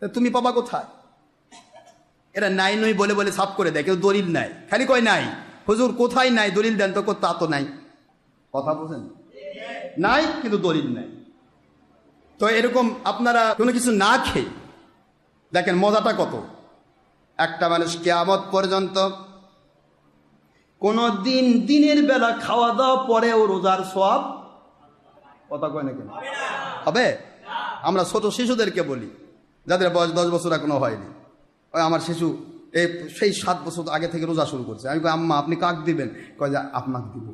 তুমি পাবা কোথায়? এরা নাই নই বলে বলে সাফ করে দেয়, কেউ দলিল নাই, খালি কয় নাই। হুজুর কোথায় নাই, দলিল দেন তো। তা তো নাই, কথা বলছেন নাই কিন্তু দলিল নাই। তো এরকম আপনারা কোনো কিছু না খেয়ে দেখেন মজাটা কত। একটা মানুষ কিয়ামত পর্যন্ত কোনো দিন দিনের বেলা খাওয়া দাওয়া পরেও রোজার সওয়াব, কথা কয় না কেন হবে? আমরা ছোট শিশুদেরকে বলি, যাদের বয়স 10 বছর এখনো হয়নি, ওই আমার শিশু এই সেই 7 বছর আগে থেকে রোজা শুরু করছে। আমি কই আম্মা আপনি কাক দিবেন? কয় যে আপনাকে দিব।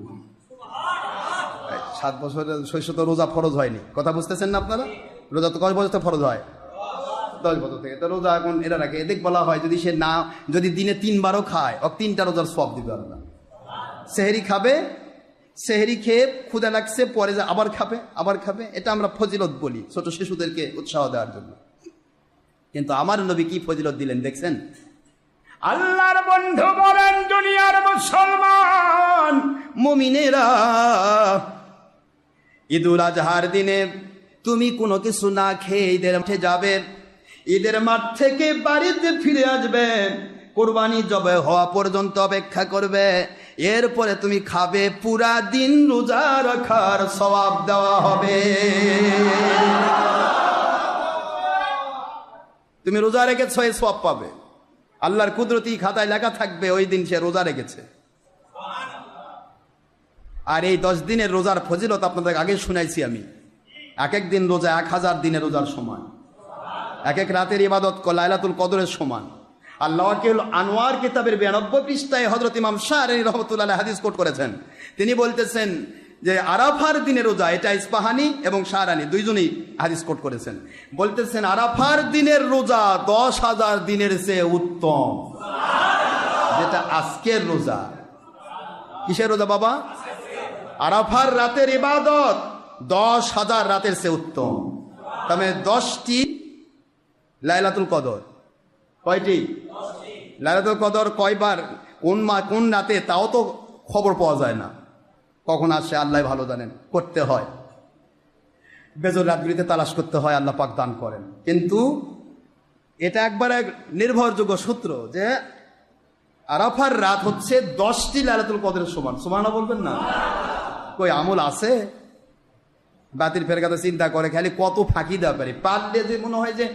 7 বছরের শৈশব তো রোজা ফরজ হয়নি, কথা বুঝতেছেন না আপনারা? রোজা তো কয় বছর থেকে ফরজ হয়? 10 বছর থেকে। তো রোজা এখন এরা রাখে, এদিক বলা হয় যদি সে না, যদি দিনে 3 বারও খায়, 3টা রোজার সওয়াব দিবে আল্লাহ। সেহরি খাবে, সেহরি খেয়ে ক্ষুধা লাগছে, পরে যে আবার খাবে, এটা আমরা ফজিলত বলি ছোট শিশুদেরকে উৎসাহ দেওয়ার জন্য। কিন্তু আমার নবী কি ফজিলত দিলেন দেখছেন? আল্লাহর বন্ধু বলেন, দুনিয়ার মুসলমান মুমিনেরা, ঈদুল আজহার দিনে তুমি কোনো কিছু না খেয়ে ঈদের মাঠে যাবে, ঈদের মাঠ থেকে বাড়িতে ফিরে আসবে, কুরবানি জবে হওয়া পর্যন্ত অপেক্ষা করবে, এরপরে তুমি খাবে, পুরা দিন রোজা রাখার সওয়াব দেওয়া হবে। তুমি রোজা রেখেছো, এই সওয়াব পাবে। আল্লাহর কুদরতি খাতায় লেখা থাকবে ওই দিন সে রোজা রেখেছে। আর এই 10 দিনের রোজার ফজিলত আপনাদের আগে শুনাইছি আমি। এক এক দিন রোজা 1000 দিনের রোজার সমান, এক এক রাতের ইবাদত লাইলাতুল কদরের সমান। আল্লাহর আনোয়ার কিতাবের 92 পৃষ্ঠায় হযরত ইমাম শাহরানী রাহমাতুল্লাহ হাদিস কোট করেছেন। তিনি বলতেছেন যে আরাফার দিনের রোজা, এটা ইস্পাহানি এবং শাহরানী দুইজনই হাদিস কোট করেছেন। বলতেছেন আরাফার দিনের রোজা 10,000 দিনের চেয়ে উত্তম। যেটা আজকের রোজা। কিসের রোজা বাবা? আরাফার রাতের ইবাদত 10,000 রাতের চেয়ে উত্তম। তবে 10টি লাইলাতুল কদর, কয়টি লাইলাতুল কদর, কয়বার, কোন রাতে, তাও তো খবর পাওয়া যায় না, কখন আসে আল্লাহ ভালো জানেন। করতে হয়, বেজর রাতগুলিতে তালাশ করতে হয়, আল্লাহ পাক দান করেন। কিন্তু এটা একবার এক নির্ভরযোগ্য সূত্র যে আরাফার রাত হচ্ছে 10টি লাইলাতুল কদরের সমান। সুবহানাল্লাহ বলবেন না? কই আমল আছে? বাতিল ফেরকাতে চিন্তা করে খালি কত ফাঁকি দেওয়া পারে। পারলে যে মনে হয় যে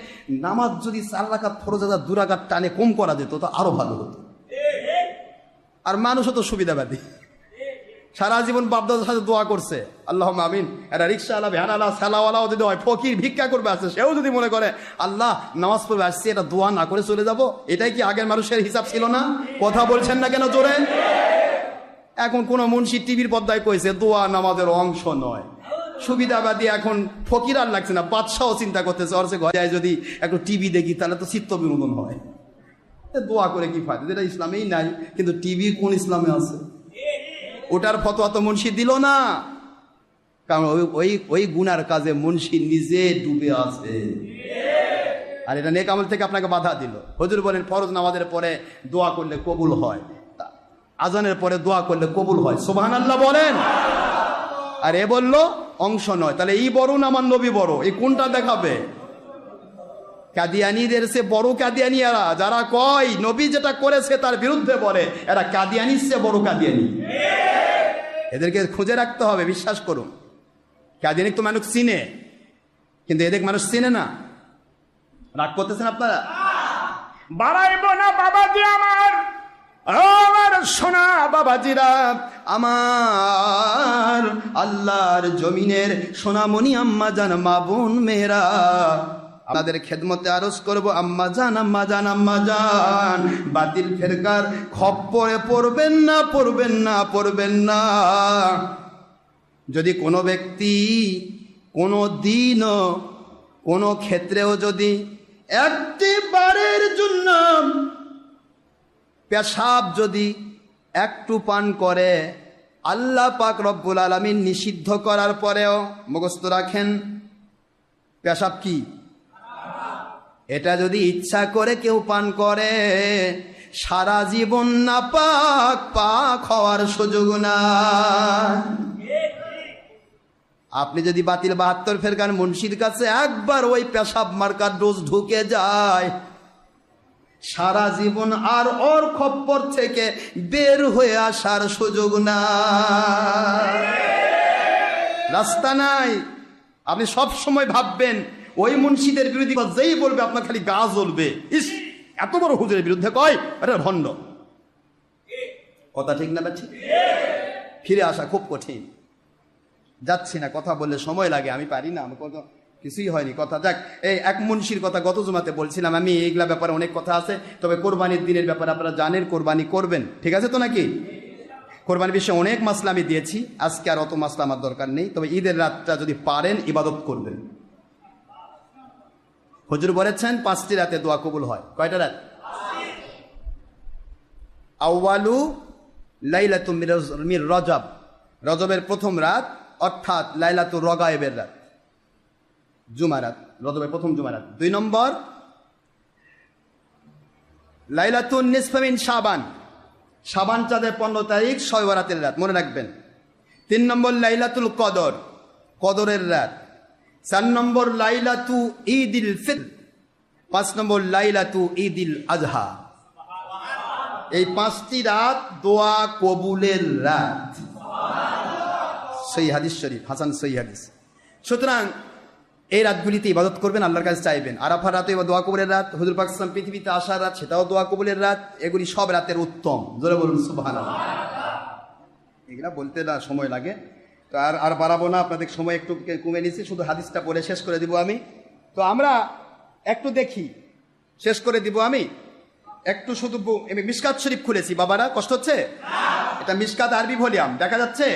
নামাজ যদি 4 রাকাত ফরজ 2 রাকাত টানে কম করা যেত তো আরো ভালো হতো। আর মানুষও তো সুবিধাবাদী, সারা জীবন বাপদাদার সাথে দোয়া করছে, আল্লাহুম্মা আমিন। একটা রিক্সাওয়ালা, ভ্যানওয়ালা, সালাওয়ালাও যদি হয়, ফকির ভিক্ষা করবে আসছে, সেও যদি মনে করে আল্লাহ নামাজ পড়বে আসছে, এটা দোয়া না করে চলে যাব, এটাই কি আগের মানুষের হিসাব ছিল না? কথা বলছেন না কেন জোরে? এখন কোন মুন্সি টিভির পর্দায় কইছে দোয়া নামাজের অংশ নয়। সুবিধাবাদী এখন ফকির আর লাগছে না, বাদশাহ চিন্তা করতেছে ওর ঘরে যদি একটু টিভি দেখি তাহলে তো চিত্ত বিনোদন হয়, দোয়া করে কি ফায়দা? যেটা ইসলামেই নাই, কিন্তু টিভি কোন ইসলামে আছে? ওটার ফতোয়া তো মুন্সি দিল না, কারণ ওই গুনার কাজে মুন্সি নিজে ডুবে আছে। আর এটা নেক আমল থেকে আপনাকে বাধা দিল। হুজুর বলেন ফরজ নামাজের পরে দোয়া করলে কবুল হয়, আজানের পরে দোয়া করলে কবুল হয়। সুবহানাল্লাহ বলেন। আর এ বলল অংশ নয়, তাহলে এই বড় না আমার নবী বড়? এই কোনটা দেখাবে? কাদিয়ানীদের সে বড় কাদিয়ানীরা যারা কয় নবী যেটা করেছে তার বিরুদ্ধে বলে, এরা কাদিয়ানির চেয়ে বড় কাদিয়ানী। এদেরকে খুঁজে রাখতে হবে, বিশ্বাস করুন। কাদিয়ানি তো মানুষ চিনে, কিন্তু এদের মানুষ চিনে না। রাগ করতেছেন আপনারা? বাড়াইব না বাবাজি আমার, আমার সোনা বাবাজিরা, আমার আল্লাহর জমিনের সোনামণি আম্মা জান, মা বোন মেয়েরা, আপনাদের খেদমতে আরজ করব, আম্মা জান, আম্মা জান, আম্মা জান, বাতিল ফেরকার খপ্পরে পড়বেন না, পড়বেন না, পড়বেন না। যদি কোনো ব্যক্তি কোনো দিন কোনো ক্ষেত্রেও যদি একটি বারের জন্য পেশাব যদি একটু পান করে, আল্লাহ পাক রব্বুল আলামিন নিষিদ্ধ করার পরেও, মুখস্থ রাখেন, পেশাব কি? এটা যদি ইচ্ছা করে কেউ পান করে, সারা জীবন নাপাক পাক হওয়ার সুযোগ না। আপনি যদি বাতিল 72 ফেরকার মুন্সির কাছে একবার ওই পেশাব মার্কার ডোজ ঢুকে যায়, সারা জীবন আর ওর খপ্পর থেকে বের হয়ে আসার সুযোগ নাই, রাস্তা নাই। আপনি সব সময় ভাববেন ওই মুন্সিদের বিরোধী যেই বলবে আপনার খালি গা জ্বলবে, ইস এত বড় হুজুরের বিরুদ্ধে কয়, আরে ভণ্ড। কথা ঠিক না বাচ্চি? ফিরে আসা খুব কঠিন, যাচ্ছি না, কথা বললে সময় লাগে, আমি পারি না, আমার কথা কিছুই হয়নি। কথা যাক, এই এক মুন্সির কথা গত জুমাতে বলছিলাম আমি, এইগুলা ব্যাপারে অনেক কথা আছে। তবে কোরবানির দিনের ব্যাপারে আপনারা জানেন, কোরবানি করবেন, ঠিক আছে তো নাকি? কোরবানির বিষয়ে অনেক মাসলা আমি দিয়েছি, আজকে আর অত মাসলা আমার দরকার নেই। তবে ঈদের রাতটা যদি পারেন ইবাদত করবেন। হুজুর বলেছেন 5টি রাতে দোয়া কবুল হয়। কয়টা রাত? আউয়ালু লাইলাতুম মির রজব, রজবের প্রথম রাত, অর্থাৎ লাইলাতুর রগায়েবের রাত, জুমারাত, রজবের প্রথম জুমারাত। 2 নম্বর লাইলাতুন নিসফা মিন শাবান, শাবান চাঁদের 15 তারিখ, শবে বরাতের রাত, মনে রাখবেন। 3 নম্বর লাইলাতুল কদর, কদরের রাত। 4 নম্বর লাইলাতু ঈদিল ফিতর। 5 নম্বর লাইলাতু ঈদিল আজহা। এই 5টি রাত দোয়া কবুলের রাত। সহি হাদিস শরীফ, হাসান সহি হাদিস। সুতরাং এই রাতগুলিতে ইবাদত করবেন, আল্লাহর কাছে চাইবেন। আরাফার রাতে দোয়া কবুলের রাত, হুজুর পাক সাল্লাল্লাহু আলাইহি ওয়াসাল্লাম পৃথিবীতে আসার রাত, সেটাও দোয়া কবুলের রাত। এগুলি সব রাতের উত্তম, জোরে বলুন সুবহানাল্লাহ। এগুলা বলতে না সময় লাগে, তো আর বাড়াবো না, আপনাদের সময় একটু কমে নিয়েছি, শুধু হাদিসটা পড়ে শেষ করে দিব আমি। তো আমরা একটু দেখি, শেষ করে দিব আমি একটু, শুধু মিশকাত শরীফ খুলেছি। বাবারা কষ্ট হচ্ছে? এটা মিশকাত আরবি ভলিউম, দেখা যাচ্ছে?